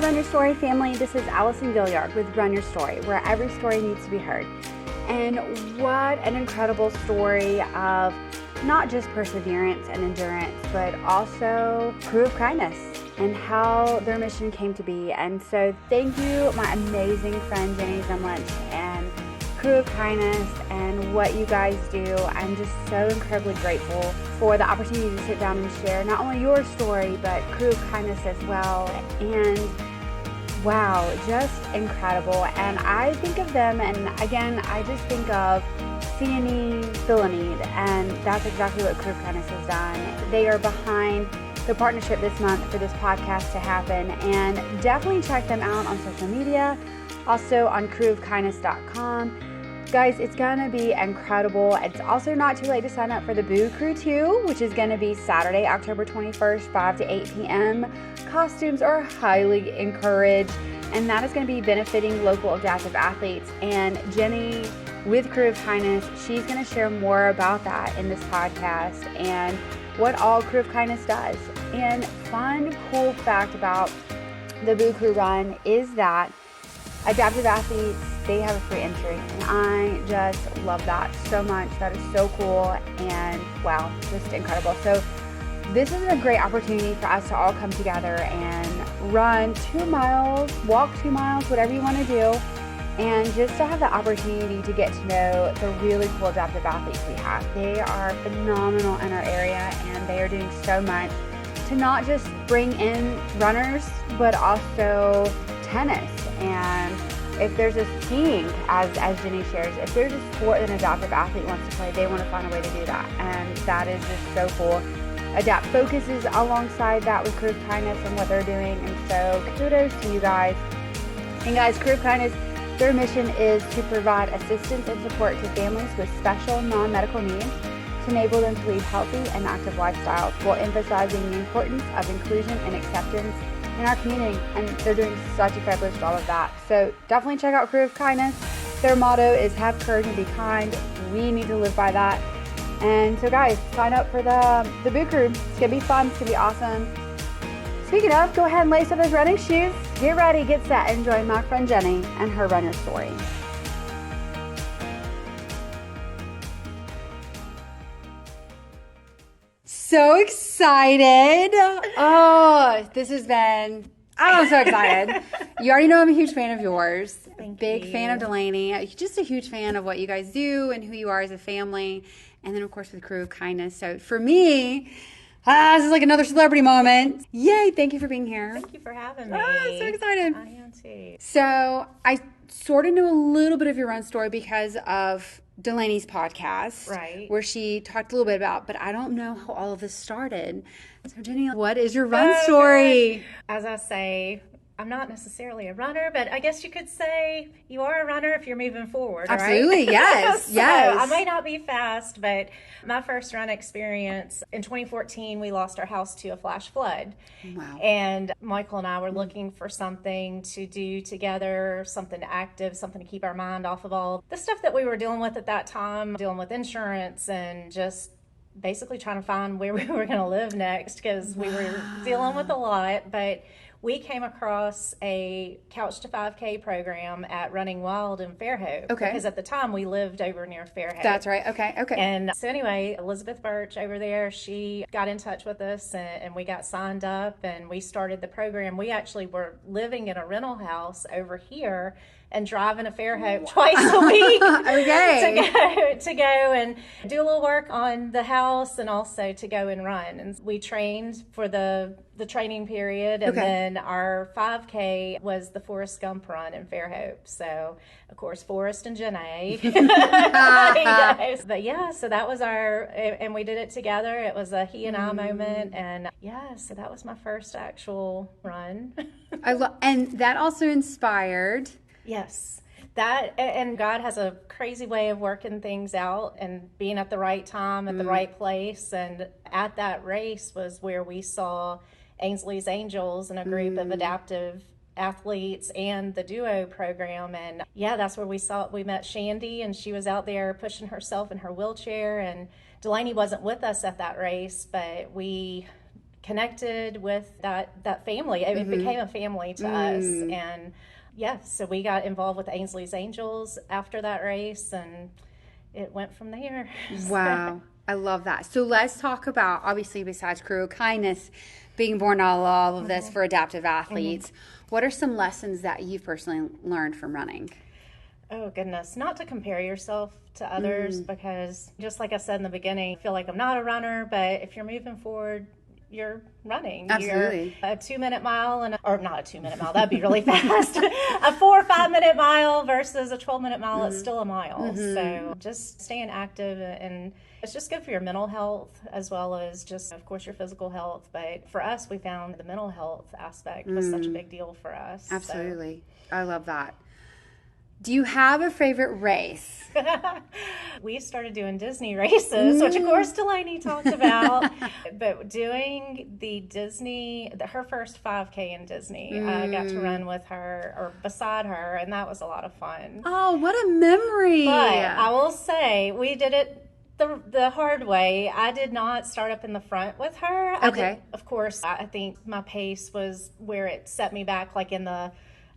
Run Your Story family. This is Allison Gaillard with Run Your Story, where every story needs to be heard. And what an incredible story of not just perseverance and endurance, but also crew of kindness and how their mission came to be. And so thank you, my amazing friend Jenni Zimlich and crew of kindness and what you guys do. I'm just so incredibly grateful for the opportunity to sit down and share not only your story, but crew of kindness as well. And wow, just incredible. And I think of them, and again, I just think of Delaney, and that's exactly what Crew of Kindness has done. They are behind the partnership this month for this podcast to happen, and definitely check them out on social media, also on crewofkindness.com. Guys, it's gonna be incredible. It's also not too late to sign up for the Boo Crew 2, which is gonna be Saturday, October 21st, 5 to 8 p.m. Costumes are highly encouraged, and that is gonna be benefiting local adaptive athletes. And Jenni with Crew of Kindness, she's gonna share more about that in this podcast and what all Crew of Kindness does. And fun, cool fact about the Boo Crew Run is that adaptive athletes, they have a free entry, and I just love that so much. That is so cool, and wow, just incredible. So this is a great opportunity for us to all come together and run 2 miles, walk 2 miles, whatever you want to do, and just to have the opportunity to get to know the really cool adaptive athletes we have. They are phenomenal in our area, and they are doing so much to not just bring in runners, but also tennis. And if there's a skiing, as Jenni shares, if there's a sport that an adaptive athlete wants to play, they want to find a way to do that. And that is just so cool. Adapt focuses alongside that with Crew of Kindness and what they're doing. And so kudos to you guys. And guys, Crew of Kindness, their mission is to provide assistance and support to families with special non-medical needs to enable them to lead healthy and active lifestyles while emphasizing the importance of inclusion and acceptance in our community. And they're doing such a fabulous job of that. So definitely check out Crew of Kindness. Their motto is have courage and be kind. We need to live by that. And so guys, sign up for the Boo Crew. It's gonna be fun, it's gonna be awesome. Speaking of, go ahead and lace up those running shoes. Get ready, get set, and join my friend Jenni and her Run Your Story. So excited. Oh, this has been, I'm so excited. You already know I'm a huge fan of yours. Big fan of Delaney. Just a huge fan of what you guys do and who you are as a family. And then, of course, with Crew of Kindness. So for me, this is like another celebrity moment. Yay, thank you for being here. Thank you for having me. I'm so excited. I am too. So I sort of knew a little bit of your run story because of Delaney's podcast, right, where she talked a little bit about, but I don't know how all of this started. So Jenni, what is your run story? Gosh. As I say, I'm not necessarily a runner, but I guess you could say you are a runner if you're moving forward. Absolutely, right? yes, So yes. I might not be fast, but my first run experience in 2014, we lost our house to a flash flood. Wow. And Michael and I were looking for something to do together, something active, something to keep our mind off of all the stuff that we were dealing with at that time, dealing with insurance and just basically trying to find where we were going to live next because we were dealing with a lot. But we came across a Couch to 5K program at Running Wild in Fairhope. Okay. Because at the time we lived over near Fairhope. That's right. Okay. And so anyway, Elizabeth Birch over there, she got in touch with us and we got signed up and we started the program. We actually were living in a rental house over here and driving to Fairhope twice a week Okay. to go and do a little work on the house and also to go and run. And we trained for the training period, and then our 5K was the Forest Gump Run in Fairhope. So, of course, Forest and Jenni. But yeah, so that was and we did it together. It was a he and I moment, and yeah, so that was my first actual run. And that also inspired. Yes. That, and God has a crazy way of working things out and being at the right time, at the right place. And at that race was where we saw Ainsley's Angels and a group of adaptive athletes and the duo program. And yeah, that's where we met Shandy, and she was out there pushing herself in her wheelchair. And Delaney wasn't with us at that race, but we connected with that family. It became a family to us. And so we got involved with Ainsley's Angels after that race, and it went from there. Wow. I love that. So let's talk about, obviously, besides career kindness, being born out of all of this for adaptive athletes, what are some lessons that you've personally learned from running? Oh, goodness. Not to compare yourself to others, because just like I said in the beginning, I feel like I'm not a runner, but if you're moving forward, you're running. Absolutely. You're a 2-minute mile, or not a 2-minute mile, that'd be really fast. A 4 or 5 minute mile versus a 12-minute mile, it's still a mile. So just staying active, and it's just good for your mental health as well as just, of course, your physical health. But for us, we found the mental health aspect was such a big deal for us. Absolutely. So. I love that. Do you have a favorite race? We started doing Disney races, which of course Delaney talked about, but doing the Disney, her first 5K in Disney, I got to run with her or beside her, and that was a lot of fun. Oh, what a memory. But I will say, we did it the hard way. I did not start up in the front with her. Okay. Of course, I think my pace was where it set me back, like in the,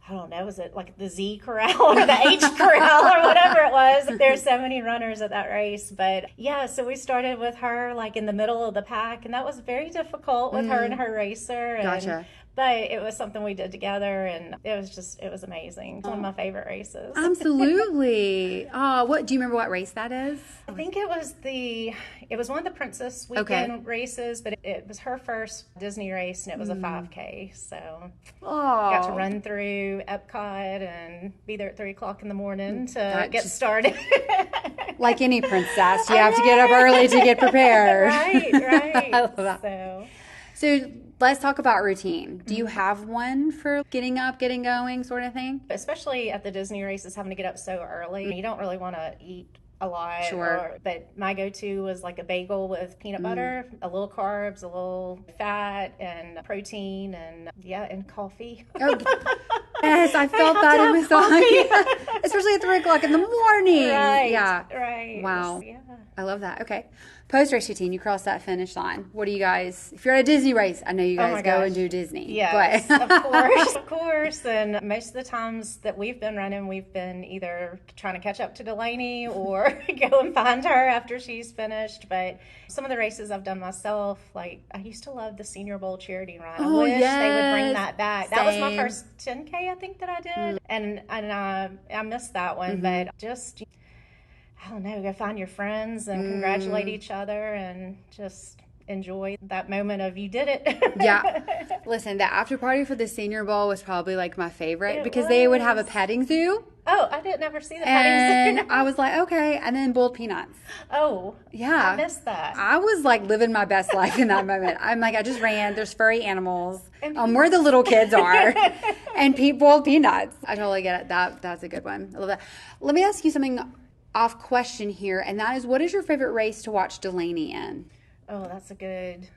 I don't know, was it like the Z corral or the H corral or whatever it was? There's so many runners at that race. But yeah, so we started with her like in the middle of the pack, and that was very difficult with her and her racer. And, Gotcha. But it was something we did together, and it was amazing. It's one of my favorite races. Absolutely. What do you remember what race that is? I think it was one of the Princess Weekend races, but it was her first Disney race, and it was a 5K. So got to run through Epcot and be there at 3 o'clock in the morning to get started. Like any princess, you have to get up early to get prepared. Right. I love that. So let's talk about routine. Do you have one for getting up, getting going, sort of thing? Especially at the Disney races, having to get up so early. You don't really want to eat a lot. Sure. But my go-to was like a bagel with peanut butter, a little carbs, a little fat, and protein, and coffee. Oh, yes, I felt that in my stomach. Especially at 3 o'clock in the morning. Right. Yeah. Right. Wow. Yeah. I love that. Okay. Post-race routine, you cross that finish line. What do you guys, if you're at a Disney race, I know you guys go and do Disney. Yes, but. of course. And most of the times that we've been running, we've been either trying to catch up to Delaney or go and find her after she's finished. But some of the races I've done myself, like I used to love the Senior Bowl charity run. I wish they would bring that back. Same. That was my first 10K, I think, that I did. And I missed that one, but just, I don't know, go find your friends and congratulate each other and just enjoy that moment of you did it. Yeah. Listen, the after party for the Senior Bowl was probably like my favorite because they would have a petting zoo. Oh, I didn't ever see the petting zoo. And I was like, okay. And then boiled peanuts. Oh. Yeah. I missed that. I was like living my best life in that moment. I'm like, I just ran. There's furry animals. Where the little kids are. And boiled peanuts. I totally get it. That's a good one. I love that. Let me ask you something off question here, and that is, what is your favorite race to watch Delaney in? Oh, that's a good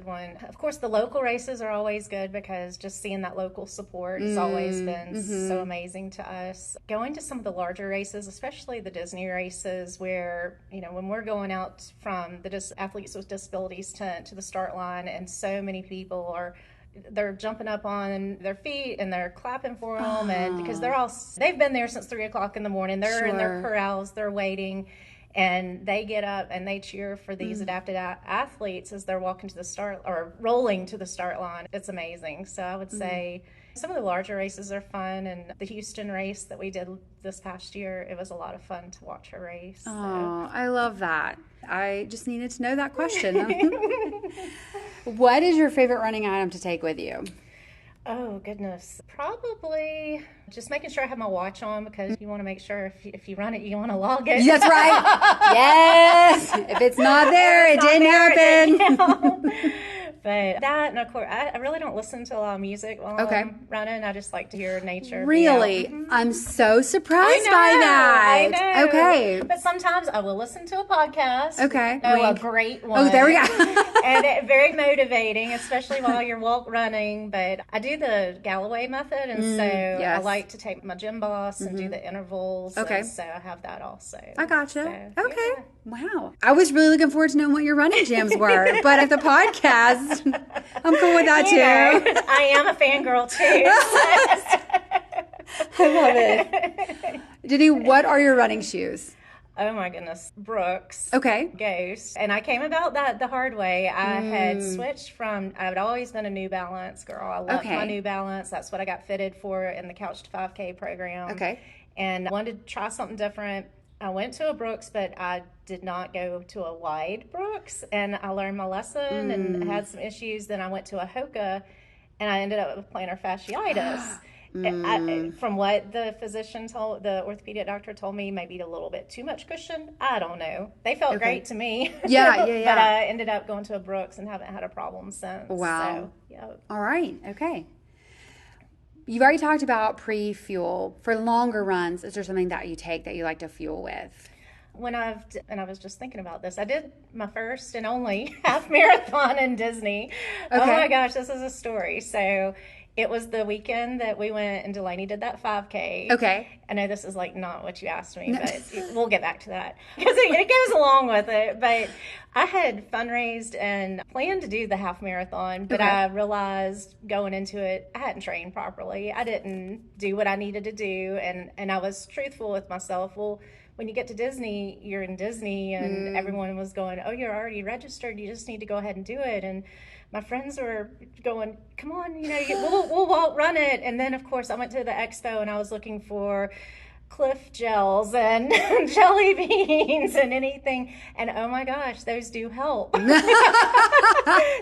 one. Of course, the local races are always good because just seeing that local support has always been so amazing to us. Going to some of the larger races, especially the Disney races, where, you know, when we're going out from the athletes with disabilities tent to the start line, and so many people they're jumping up on their feet and they're clapping for them, and because they've been there since 3 o'clock in the morning. They're in their corrals, they're waiting, and they get up and they cheer for these adapted athletes as they're walking to the start or rolling to the start line. It's amazing. So I would say some of the larger races are fun, and the Houston race that we did this past year, it was a lot of fun to watch her race. Oh, so. I love that. I just needed to know that question. What is your favorite running item to take with you? Oh, goodness. Probably just making sure I have my watch on, because you want to make sure if you run it, you want to log it. That's right. Yes. If it's not there, it didn't happen. But that, and of course, I really don't listen to a lot of music while I'm running. I just like to hear nature. Really? I'm so surprised by that. I know. Okay. But sometimes I will listen to a podcast. Okay. A great one. Oh, there we go. And very motivating, especially while you're running. But I do the Galloway method, and so I like to take my gym boss and do the intervals. Okay. So I have that also. I gotcha. So, okay. Yeah. Wow. I was really looking forward to knowing what your running jams were, but at the podcast, I'm cool with that too. I am a fangirl too. I love it. Jenni, what are your running shoes? Oh my goodness, Brooks. Okay. Ghost. And I came about that the hard way. I had switched from, I had always been a New Balance girl. I loved my New Balance. That's what I got fitted for in the Couch to 5K program. Okay. And I wanted to try something different. I went to a Brooks, but I did not go to a wide Brooks. And I learned my lesson and had some issues. Then I went to a Hoka, and I ended up with plantar fasciitis. From what the physician told, the orthopedic doctor told me, maybe a little bit too much cushion. I don't know. They felt great to me. Yeah. But I ended up going to a Brooks and haven't had a problem since. Wow. So, yeah. All right. Okay. You've already talked about pre-fuel. For longer runs, is there something that you take that you like to fuel with? And I was just thinking about this. I did my first and only half marathon in Disney. Okay. Oh my gosh, this is a story. So it was the weekend that we went and Delaney did that 5K. Okay. I know this is like not what you asked me, but we'll get back to that because it goes along with it. But I had fundraised and planned to do the half marathon, but I realized going into it, I hadn't trained properly. I didn't do what I needed to do. And I was truthful with myself. Well, when you get to Disney, you're in Disney and everyone was going, oh, you're already registered. You just need to go ahead and do it. And my friends were going, come on, we'll run it. And then, of course, I went to the expo and I was looking for Cliff gels and jelly beans and anything. And oh my gosh, those do help.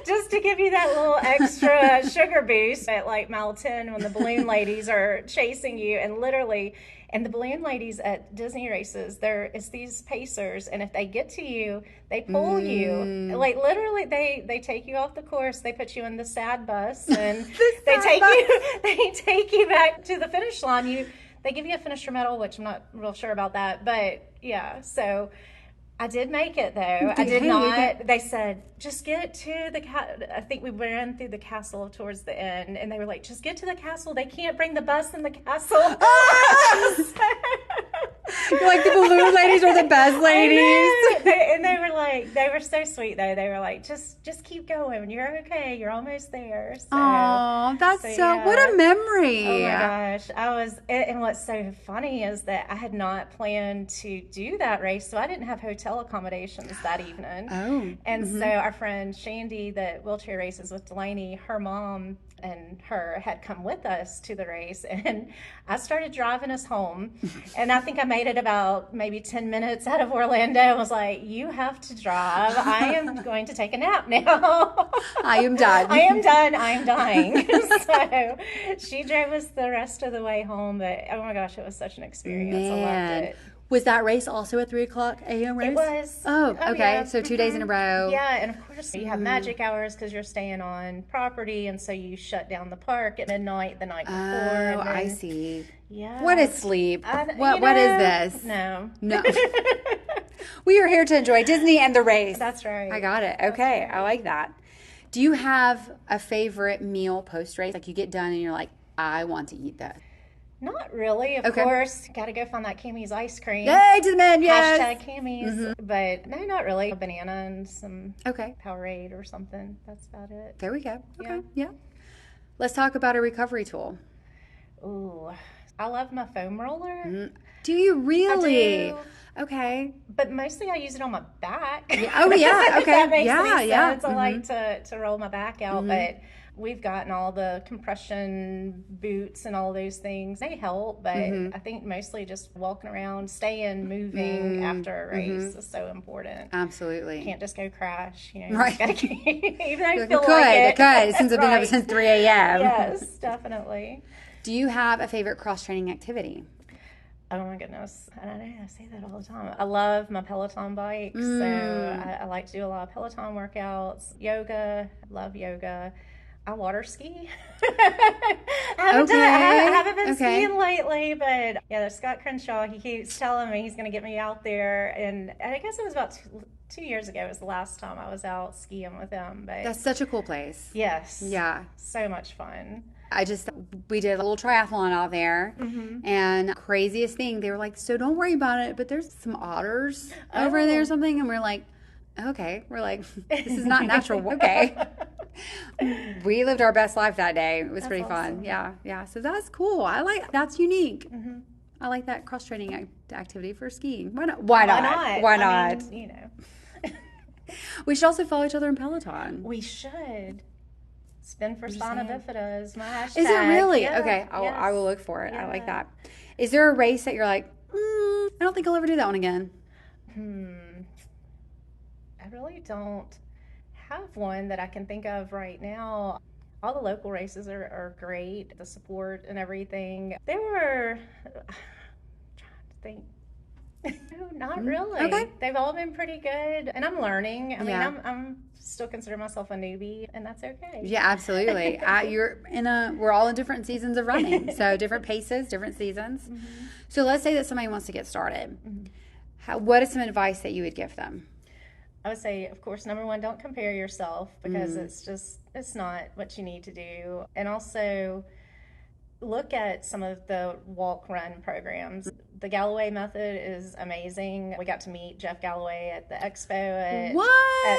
Just to give you that little extra sugar boost at like mile 10 when the balloon ladies are chasing you and literally. And the balloon ladies at Disney races, it's these pacers, and if they get to you, they pull you. Like literally, they take you off the course. They put you in the sad bus, and they take you back to the finish line. They give you a finisher medal, which I'm not real sure about that, but yeah. So I did make it though. I did not. They said, just get to the I think we ran through the castle towards the end, and they were like, just get to the castle. They can't bring the bus in the castle. You're like the balloon ladies or the bus ladies. And they were like, they were so sweet though. They were like, just keep going. You're okay. You're almost there. So, oh, that's what a memory. Oh my gosh. And what's so funny is that I had not planned to do that race, so I didn't have hotel accommodations that evening. Oh. And so our friend Shandy that wheelchair races with Delaney, her mom and her had come with us to the race, and I started driving us home, and I think I made it about maybe 10 minutes out of Orlando. I was like, you have to drive. I am going to take a nap now. I am done. I am done. I am dying. So she drove us the rest of the way home, but oh my gosh, it was such an experience. Man. I loved it. Was that race also a 3:00 a.m. race? It was. Oh, okay. Yeah. So 2 days in a row. Yeah, and of course you have magic hours because you're staying on property, and so you shut down the park at midnight the night before. Oh, and then, I see. Yeah. What is sleep? What is this? No. We are here to enjoy Disney and the race. That's right. I got it. Okay, right. I like that. Do you have a favorite meal post-race? Like you get done and you're like, I want to eat that. Not really, of course. Got to go find that Cammy's ice cream. Yay to the men, yes. Hashtag Cammy's. But no, not really. A banana and some Powerade or something. That's about it. There we go. Okay, yeah. Let's talk about a recovery tool. Ooh, I love my foam roller. Do you really? I do. Okay. But mostly I use it on my back. Yeah. Oh, yeah. Okay. That makes any yeah. sense. I like to roll my back out, but we've gotten all the compression boots and all those things. They help, but I think mostly just walking around, staying moving after a race is so important. Absolutely. You can't just go crash. You Right. Gotta keep, even though I feel I like could, since I've been up since 3 a.m. Yes, definitely. Do you have a favorite cross-training activity? Oh my goodness. I don't know, I say that all the time. I love my Peloton bike, so I like to do a lot of Peloton workouts. Yoga, I love yoga. I water ski. I haven't been skiing lately, but yeah, there's Scott Crenshaw. He keeps telling me he's going to get me out there, and I guess it was about 2 years ago was the last time I was out skiing with him. But that's such a cool place. Yes. Yeah. So much fun. We did a little triathlon out there, and craziest thing, they were like, so don't worry about it, but there's some otters over there or something, and we're like, okay. We're like, this is not natural. Okay. We lived our best life that day. It was That's pretty awesome. fun. Yeah. So that's cool. That's unique. Mm-hmm. I like that cross-training activity for skiing. Why not? Why not? I mean, We should also follow each other in Peloton. We should. Spin for spina bifida is my hashtag. Is it really? Yeah. Okay, Yes. I will look for it. Yeah. I like that. Is there a race that you're like, I don't think I'll ever do that one again? I really don't have one that I can think of right now. All the local races are great, the support and everything. They were, I'm trying to think. No, not really. Okay. They've all been pretty good, and I'm learning. I mean, I'm still consider myself a newbie, and that's okay. Yeah, absolutely. We're all in different seasons of running, so different paces, different seasons. Mm-hmm. So let's say that somebody wants to get started. Mm-hmm. What is some advice that you would give them? I would say, of course, number one, don't compare yourself, because it's not what you need to do. And also look at some of the walk-run programs. The Galloway method is amazing. We got to meet Jeff Galloway at the expo at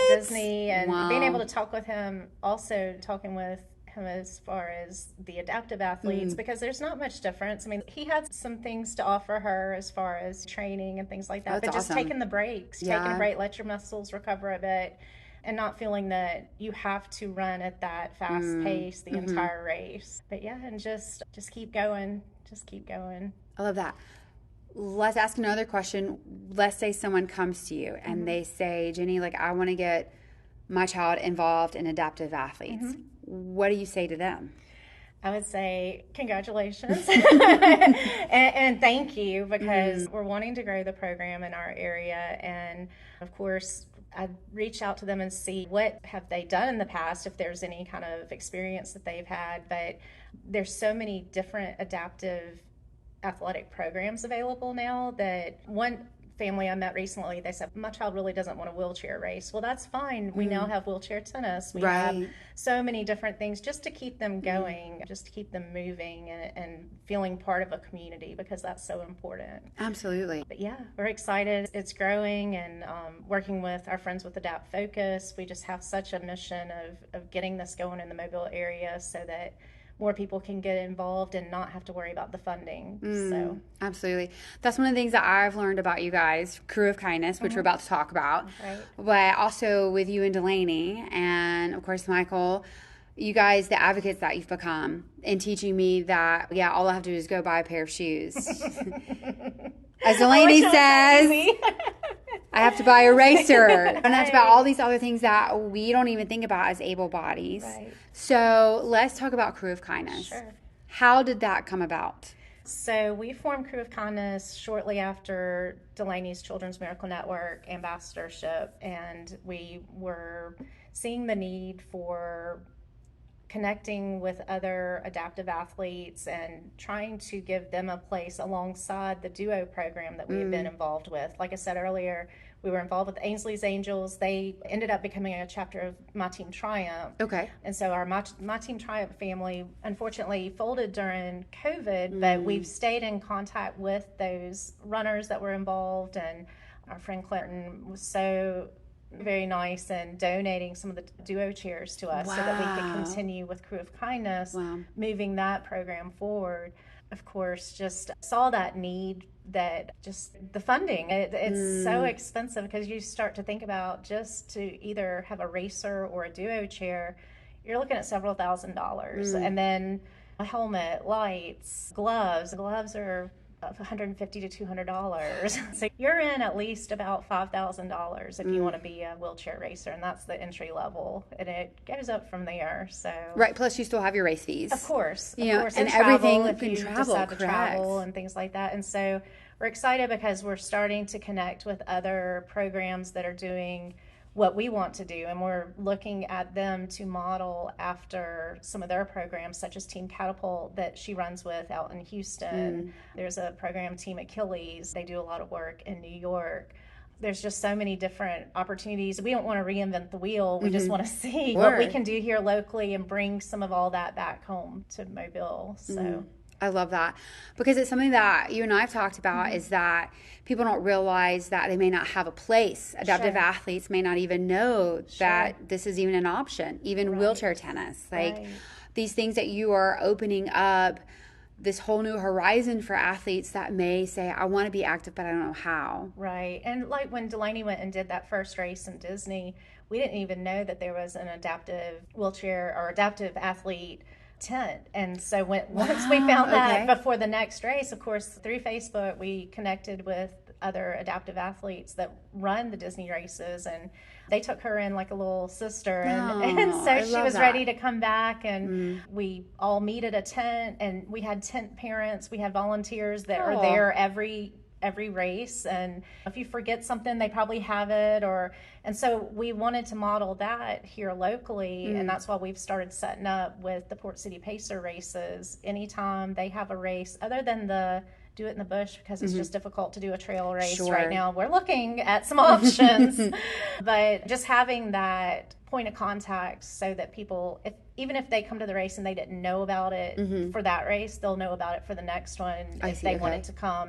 Disney, and being able to talk with him, also talking with him as far as the adaptive athletes, because there's not much difference. I mean, he had some things to offer her as far as training and things like that, but just taking the breaks, taking a break, let your muscles recover a bit, and not feeling that you have to run at that fast pace the entire race. But yeah, and just keep going. Just keep going. I love that. Let's ask another question. Let's say someone comes to you and they say, Jenni, like, I want to get my child involved in adaptive athletes. What do you say to them? I would say congratulations and thank you, because we're wanting to grow the program in our area. And of course, I reach out to them and see what have they done in the past, if there's any kind of experience that they've had. But there's so many different adaptive athletic programs available now that one family I met recently, they said, my child really doesn't want a wheelchair race. Well, that's fine. We now have wheelchair tennis. We have so many different things just to keep them going, just to keep them moving and feeling part of a community, because that's so important. Absolutely. But yeah, we're excited. It's growing, and working with our friends with Adapt Focus, we just have such a mission of getting this going in the Mobile area so that more people can get involved and not have to worry about the funding. So absolutely. That's one of the things that I've learned about you guys, Crew of Kindness, which we're about to talk about. Right. But also with you and Delaney, and of course Michael, you guys, the advocates that you've become in teaching me that, all I have to do is go buy a pair of shoes. As Delaney says, I have to buy a racer. And that's about all these other things that we don't even think about as able bodies. Right. So let's talk about Crew of Kindness. Sure. How did that come about? So we formed Crew of Kindness shortly after Delaney's Children's Miracle Network ambassadorship, and we were seeing the need for connecting with other adaptive athletes and trying to give them a place alongside the duo program that we have been involved with. Like I said earlier, we were involved with Ainsley's Angels. They ended up becoming a chapter of My Team Triumph. Okay. And so our My Team Triumph family unfortunately folded during COVID, but we've stayed in contact with those runners that were involved, and our friend Clinton was so very nice and donating some of the duo chairs to us so that we could continue with Crew of Kindness, moving that program forward. Of course, just saw that need, that just the funding, it's so expensive, because you start to think about just to either have a racer or a duo chair, you're looking at several $1,000s. And then a helmet, lights, gloves are $150 to $200. So you're in at least about $5,000 if you want to be a wheelchair racer, and that's the entry level, and it goes up from there. So Plus you still have your race fees, of course, and and everything travel, if can you decide to correct. travel and things like that. And so we're excited because we're starting to connect with other programs that are doing what we want to do, and we're looking at them to model after some of their programs, such as Team Catapult that she runs with out in Houston. There's a program, Team Achilles. They do a lot of work in New York. There's just so many different opportunities. We don't want to reinvent the wheel. We just want to see what we can do here locally and bring some of all that back home to Mobile. So I love that, because it's something that you and I have talked about, is that people don't realize that they may not have a place. Adaptive athletes may not even know that this is even an option, even wheelchair tennis. Like these things that you are opening up, this whole new horizon for athletes that may say, I want to be active, but I don't know how. Right. And like when Delaney went and did that first race in Disney, we didn't even know that there was an adaptive wheelchair or adaptive athlete tent. And so once we found that before the next race, of course, through Facebook, we connected with other adaptive athletes that run the Disney races, and they took her in like a little sister, and so she was ready to come back, and we all meet at a tent, and we had tent parents, we had volunteers that are there every race, and if you forget something, they probably have it, and so we wanted to model that here locally, and that's why we've started setting up with the Port City Pacer races. Anytime they have a race, other than the do it in the bush, because it's just difficult to do a trail race right now. We're looking at some options, but just having that point of contact so that people, even if they come to the race and they didn't know about it for that race, they'll know about it for the next one if they wanted to come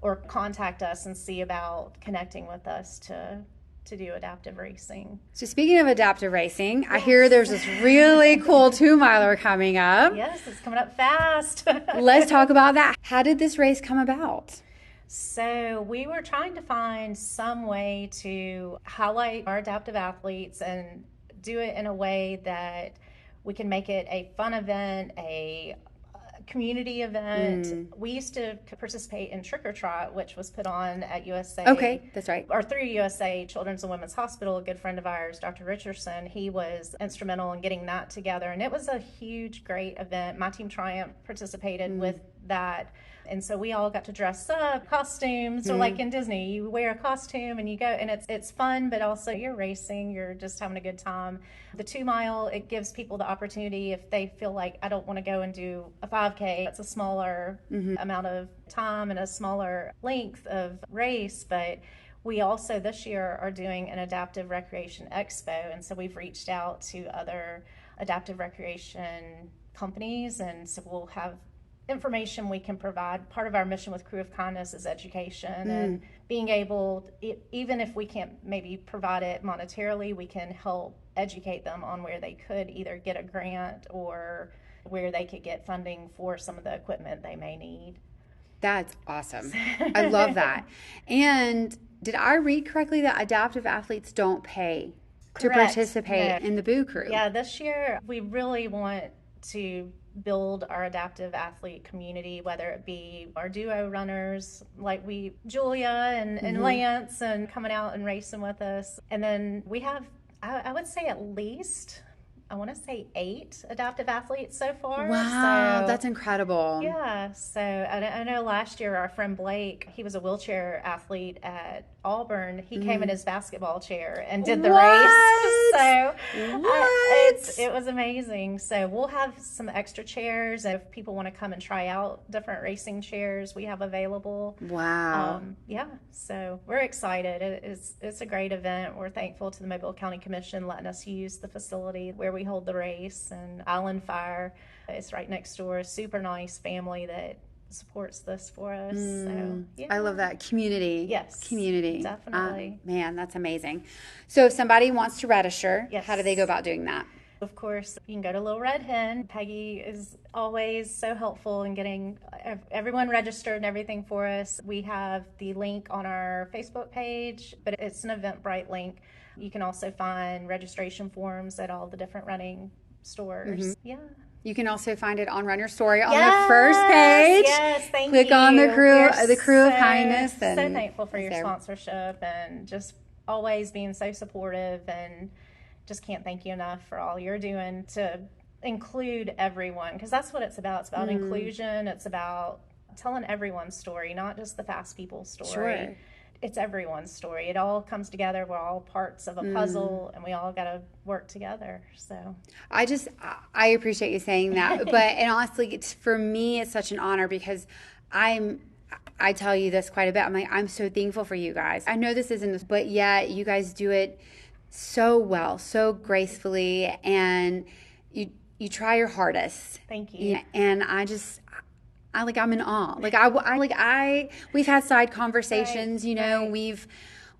or contact us and see about connecting with us to do adaptive racing. So speaking of adaptive racing, I hear there's this really cool 2-miler coming up. Yes, it's coming up fast. Let's talk about that. How did this race come about? So we were trying to find some way to highlight our adaptive athletes and do it in a way that we can make it a fun event, a community event. We used to participate in Trick or Trot, which was put on at USA. Okay, that's right. Or through USA Children's and Women's Hospital. A good friend of ours, Dr. Richardson, he was instrumental in getting that together. And it was a huge, great event. My team Triumph participated with that. And so we all got to dress up, costumes, or like in Disney, you wear a costume and you go, and it's fun, but also you're racing, you're just having a good time. The 2-mile, it gives people the opportunity, if they feel like, I don't want to go and do a 5K, it's a smaller amount of time and a smaller length of race, but we also this year are doing an adaptive recreation expo, and so we've reached out to other adaptive recreation companies, and so we'll have information we can provide. Part of our mission with Crew of Kindness is education and being able, even if we can't maybe provide it monetarily, we can help educate them on where they could either get a grant or where they could get funding for some of the equipment they may need. That's awesome. I love that. And did I read correctly that adaptive athletes don't pay to participate in the Boo Crew? Yeah, this year we really want to build our adaptive athlete community, whether it be our duo runners like Julia and Lance, and coming out and racing with us. And then we have, I would say at least, I want to say 8 adaptive athletes so far. Wow, so, that's incredible. Yeah, so I know last year our friend Blake, he was a wheelchair athlete at Auburn. He came in his basketball chair and did the race. So it was amazing. So we'll have some extra chairs. If people want to come and try out different racing chairs, we have available. Wow. Yeah, so we're excited. It's a great event. We're thankful to the Mobile County Commission letting us use the facility where we hold the race. And Island Fire, it's right next door. A super nice family that supports this for us. So yeah. I love that community. Yes, community, definitely. Man, that's amazing. So if somebody wants to register, how do they go about doing that? Of course, you can go to Little Red Hen. Peggy is always so helpful in getting everyone registered and everything for us. We have the link on our Facebook page, but it's an Eventbrite link. You can also find registration forms at all the different running stores. Yeah. You can also find it on Run Your Story on the first page. Yes, thank you. Click on the Crew of Kindness. And so thankful for your sponsorship and just always being so supportive, and just can't thank you enough for all you're doing to include everyone, because that's what it's about. It's about inclusion. It's about telling everyone's story, not just the fast people's story. Sure. It's everyone's story. It all comes together. We're all parts of a puzzle, and we all got to work together. So I appreciate you saying that. And honestly, for me, it's such an honor, because I tell you this quite a bit. I'm so thankful for you guys. I know this isn't, but yet you guys do it so well, so gracefully, and you try your hardest. Thank you. And I'm in awe. We've had side conversations, right.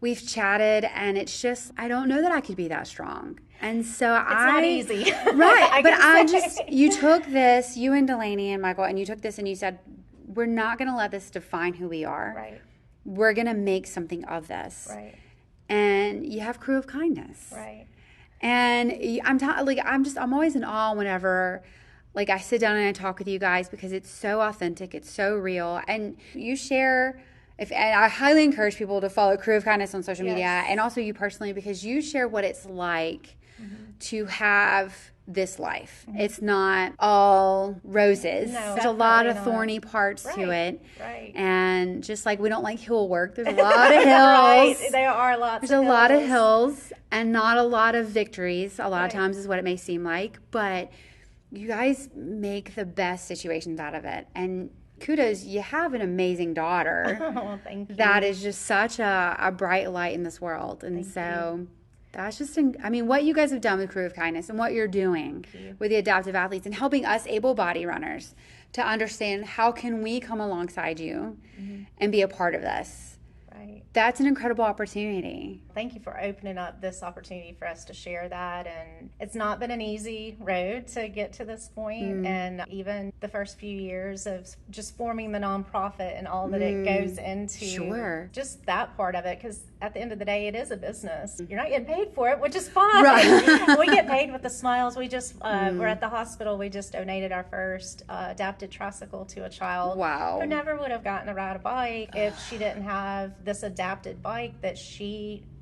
we've chatted, and it's just, I don't know that I could be that strong. And so it's not easy. Right. You took this, you and Delaney and Michael, and you took this and you said, we're not going to let this define who we are. Right. We're going to make something of this. Right. And you have Crew of Kindness. Right. And I'm always in awe whenever I sit down and I talk with you guys, because it's so authentic, it's so real, and you share. And I highly encourage people to follow Crew of Kindness on social media, and also you personally, because you share what it's like to have this life. It's not all roses. No, there's a lot of thorny parts to it. Right. And just like we don't like hill work, there's a lot of hills. Right. There are lots There's of hills. a lot of hills and not a lot of victories. A lot of times is what it may seem like. But you guys make the best situations out of it. And kudos, you have an amazing daughter. Oh, thank you. That is just such a bright light in this world. And that's just, what you guys have done with Crew of Kindness and what you're doing with the adaptive athletes and helping us able-bodied runners to understand how can we come alongside you and be a part of this. Right. That's an incredible opportunity. Thank you for opening up this opportunity for us to share that. And it's not been an easy road to get to this point. And even the first few years of just forming the nonprofit and all that it goes into, just that part of it, because at the end of the day, it is a business. You're not getting paid for it, which is fine. Right. We get paid with the smiles. We just, we're at the hospital. We just donated our first adapted tricycle to a child who never would have gotten to ride a bike if she didn't have this adapted bike that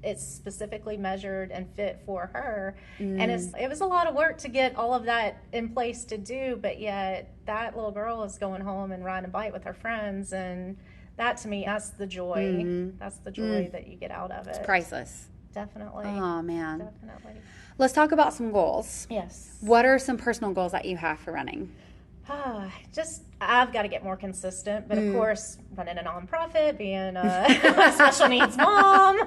it's specifically measured and fit for her. And it was a lot of work to get all of that in place to do, but yet that little girl is going home and riding a bike with her friends, and that to me, that's the joy. That's the joy that you get out of it. It's priceless. Definitely. Oh, man. Definitely. Let's talk about some goals. Yes. What are some personal goals that you have for running? I've got to get more consistent, but of course, running a nonprofit, being a special needs mom,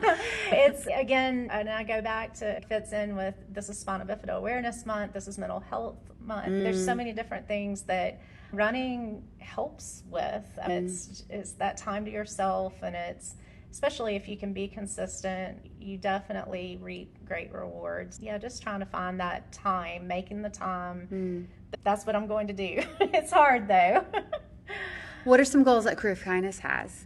it's, again, and I go back to, it fits in with, this is Spina Bifida Awareness Month, this is Mental Health Month. There's so many different things that running helps with. It's that time to yourself, and it's, especially if you can be consistent, you definitely reap great rewards. Yeah, just trying to find that time, making the time. That's what I'm going to do. It's hard, though. What are some goals that Crew of Kindness has?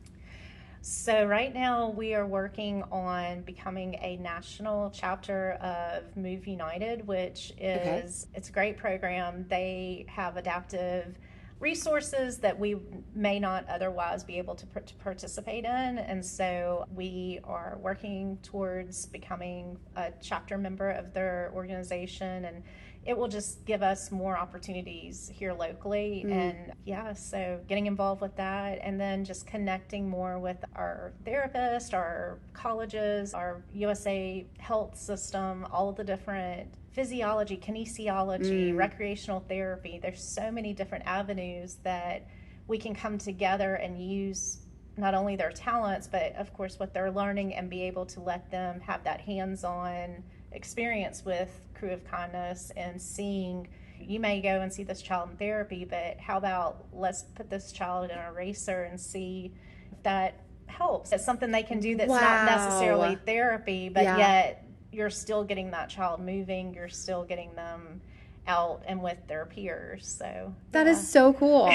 So right now we are working on becoming a national chapter of Move United, which is, it's a great program. They have adaptive resources that we may not otherwise be able to participate in, and so we are working towards becoming a chapter member of their organization, and it will just give us more opportunities here locally. And so getting involved with that, and then just connecting more with our therapists, our colleges, our USA health system, all of the different physiology, kinesiology, recreational therapy. There's so many different avenues that we can come together and use not only their talents, but of course what they're learning, and be able to let them have that hands-on experience with Crew of Kindness, and seeing, you may go and see this child in therapy, but how about let's put this child in a racer and see if that helps. It's something they can do that's not necessarily therapy, but yet you're still getting that child moving, you're still getting them out and with their peers. So that is so cool.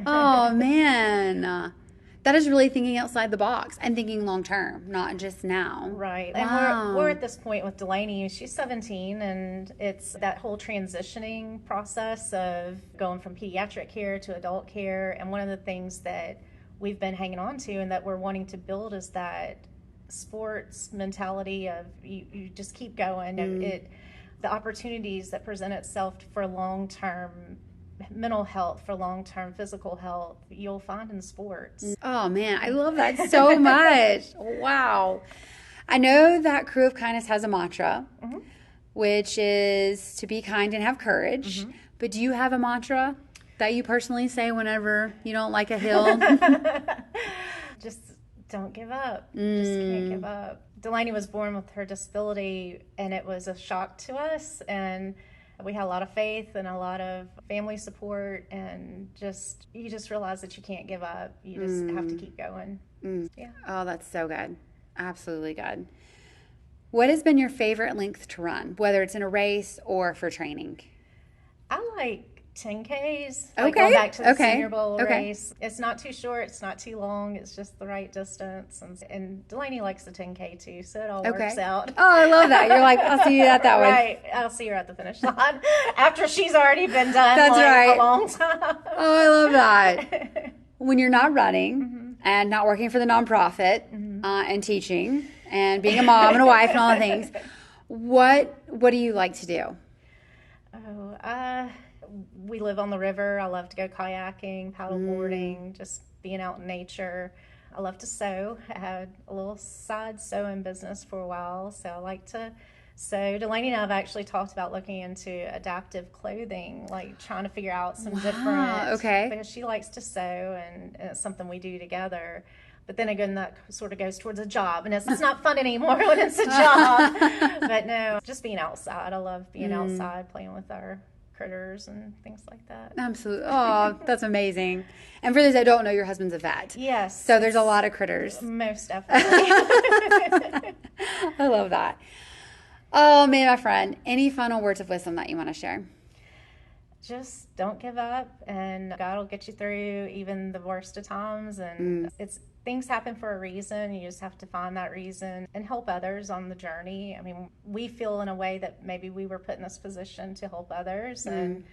Oh, man. That is really thinking outside the box and thinking long term, not just now. Right. And we're at this point with Delaney. She's 17, and it's that whole transitioning process of going from pediatric care to adult care. And one of the things that we've been hanging on to and that we're wanting to build is that sports mentality of you just keep going. The opportunities that present itself for long-term mental health, for long-term physical health, you'll find in sports. Oh man, I love that so much. Wow. I know that Crew of Kindness has a mantra, which is to be kind and have courage. But do you have a mantra that you personally say whenever you don't like a hill? Just don't give up. Just can't give up. Delaney was born with her disability, and it was a shock to us, and We had a lot of faith and a lot of family support, and you just realize that you can't give up. You just have to keep going. Yeah. Oh, that's so good. Absolutely good. What has been your favorite length to run, whether it's in a race or for training? I like 10Ks, like going back to the Senior Bowl race. It's not too short, it's not too long, it's just the right distance. And Delaney likes the 10K too, so it all works out. Oh, I love that. You're like, I'll see you at that one. Right, I'll see her at the finish line after she's already been done a long time. Oh, I love that. When you're not running and not working for the nonprofit and teaching and being a mom and a wife and all the things, what do you like to do? We live on the river. I love to go kayaking, paddle boarding, just being out in nature. I love to sew. I had a little side sewing business for a while, so I like to sew. Delaney and I have actually talked about looking into adaptive clothing, like trying to figure out some different, because she likes to sew, and it's something we do together. But then again, that sort of goes towards a job, and it's not fun anymore when it's a job. But no, just being outside. I love being outside, playing with our critters and things like that. Absolutely. Oh, that's amazing. And for those that don't know, your husband's a vet. Yes. So there's a lot of critters. Most definitely. I love that. Oh, man, my friend, any final words of wisdom that you want to share? Just don't give up, and God will get you through even the worst of times. And things happen for a reason. You just have to find that reason and help others on the journey. I mean, we feel in a way that maybe we were put in this position to help others, and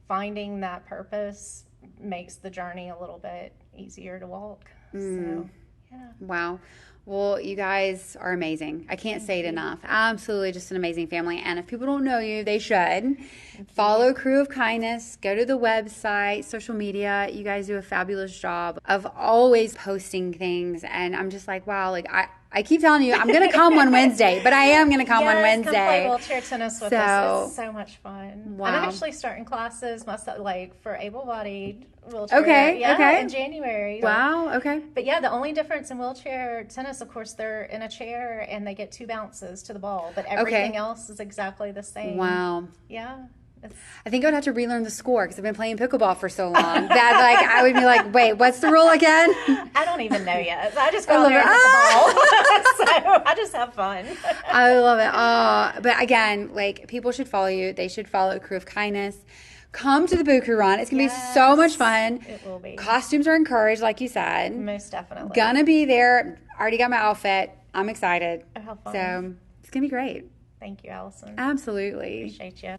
finding that purpose makes the journey a little bit easier to walk. So, yeah. Wow. Well, you guys are amazing. I can't say it enough. Absolutely just an amazing family. And if people don't know you, they should. Follow Crew of Kindness. Go to the website, social media. You guys do a fabulous job of always posting things. And I'm just like, wow, like I keep telling you, I'm going to come one Wednesday, but I am going to come one Wednesday. Come play wheelchair tennis with us. It's so much fun. Wow. I'm actually starting classes myself, like for able-bodied wheelchair. In January. Wow. Okay. But yeah, the only difference in wheelchair tennis, of course, they're in a chair and they get 2 bounces to the ball, but everything else is exactly the same. Wow. Yeah. I think I would have to relearn the score because I've been playing pickleball for so long that I would be like, wait, what's the rule again? I don't even know yet. I just go out there and hit the ball. So I just have fun. I love it. But again, like, people should follow you. They should follow Crew of Kindness. Come to the Buku Run. It's going to be so much fun. It will be. Costumes are encouraged, like you said. Most definitely. Gonna be there. Already got my outfit. I'm excited. Oh, how fun. So it's going to be great. Thank you, Allison. Absolutely. Appreciate you.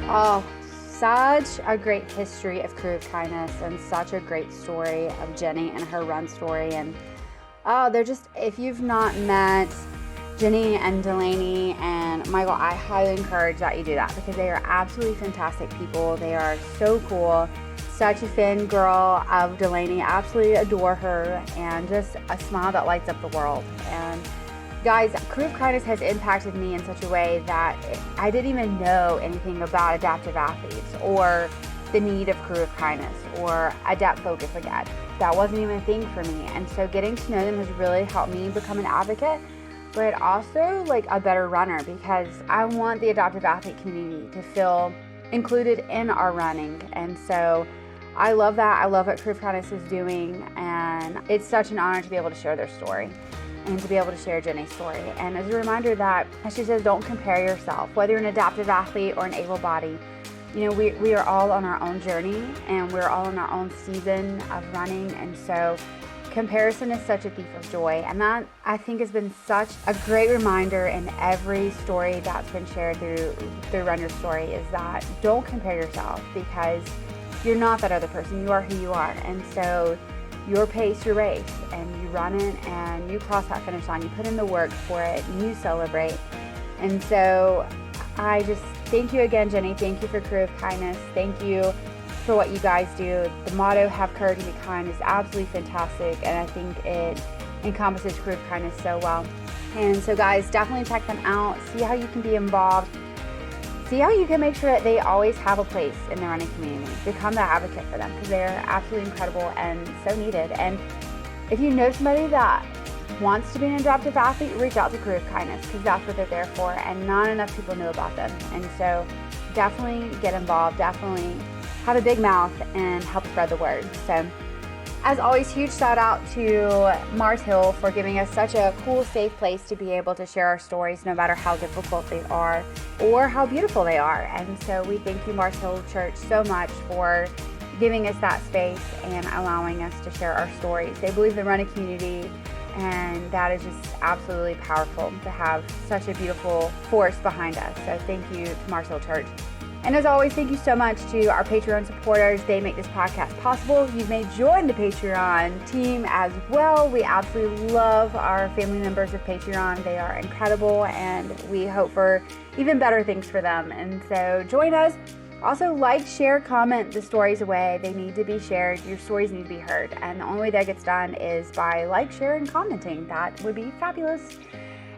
Oh, such a great history of Crew of Kindness, and such a great story of Jenni and her run story. And they're just, if you've not met Jenni and Delaney and Michael, I highly encourage that you do that, because they are absolutely fantastic people. They are so cool. Such a fan girl of Delaney. Absolutely adore her, and just a smile that lights up the world. And guys, Crew of Kindness has impacted me in such a way that I didn't even know anything about adaptive athletes or the need of Crew of Kindness or adapt focus. Like, that wasn't even a thing for me. And so getting to know them has really helped me become an advocate, but also like a better runner, because I want the adaptive athlete community to feel included in our running. And so I love that. I love what Crew of Kindness is doing, and it's such an honor to be able to share their story and to be able to share Jenni's story. And as a reminder that, as she says, don't compare yourself, whether you're an adaptive athlete or an able-bodied. You know, we are all on our own journey, and we're all in our own season of running. And so comparison is such a thief of joy. And that, I think, has been such a great reminder in every story that's been shared through Run Your Story, is that don't compare yourself, because you're not that other person. You are who you are. And so your pace, your race, and you run it and you cross that finish line. You put in the work for it and you celebrate. And so I just thank you again, Jenni. Thank you for Crew of Kindness. Thank you for what you guys do. The motto, have courage and be kind, is absolutely fantastic, and I think it encompasses Crew of Kindness so well. And so guys, definitely check them out. See how you can be involved. See how you can make sure that they always have a place in the running community. Become that advocate for them, because they're absolutely incredible and so needed. And if you know somebody that wants to be an adaptive athlete, reach out to Career of Kindness, because that's what they're there for, and not enough people know about them. And so definitely get involved, definitely have a big mouth and help spread the word. So as always, huge shout out to Mars Hill for giving us such a cool, safe place to be able to share our stories, no matter how difficult they are or how beautiful they are. And so we thank you, Mars Hill Church, so much for giving us that space and allowing us to share our stories. They believe in the running community, and that is just absolutely powerful to have such a beautiful force behind us. So thank you to Mars Hill Church. And as always, thank you so much to our Patreon supporters. They make this podcast possible. You may join the Patreon team as well. We absolutely love our family members of Patreon. They are incredible, and we hope for even better things for them. And so join us. Also, like, share, comment the stories away. They need to be shared. Your stories need to be heard. And the only way that gets done is by like, share, and commenting. That would be fabulous.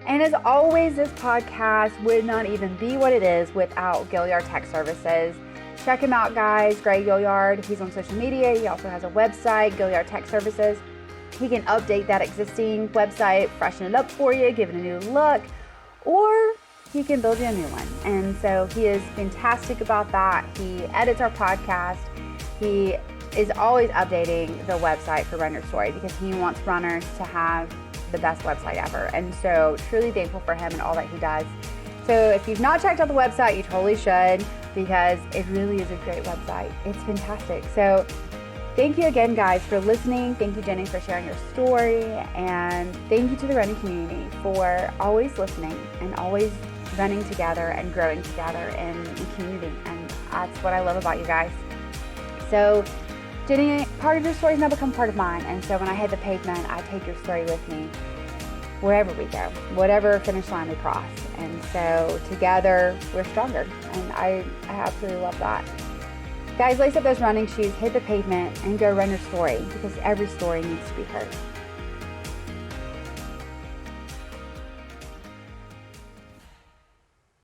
And as always, this podcast would not even be what it is without Gaillard Tech Services. Check him out, guys. Greg Gaillard. He's on social media. He also has a website, Gaillard Tech Services. He can update that existing website, freshen it up for you, give it a new look, or he can build you a new one. And so he is fantastic about that. He edits our podcast. He is always updating the website for Run Your Story because he wants runners to have the best website ever. And so truly thankful for him and all that he does. So if you've not checked out the website, you totally should, because it really is a great website. It's fantastic. So thank you again, guys, for listening. Thank you, Jenni, for sharing your story. And thank you to the running community for always listening and always running together and growing together in community. And that's what I love about you guys. So Jenni, part of your story has now become part of mine. And so when I hit the pavement, I take your story with me wherever we go, whatever finish line we cross. And so together we're stronger. And I absolutely love that. Guys, lace up those running shoes, hit the pavement, and go run your story, because every story needs to be heard.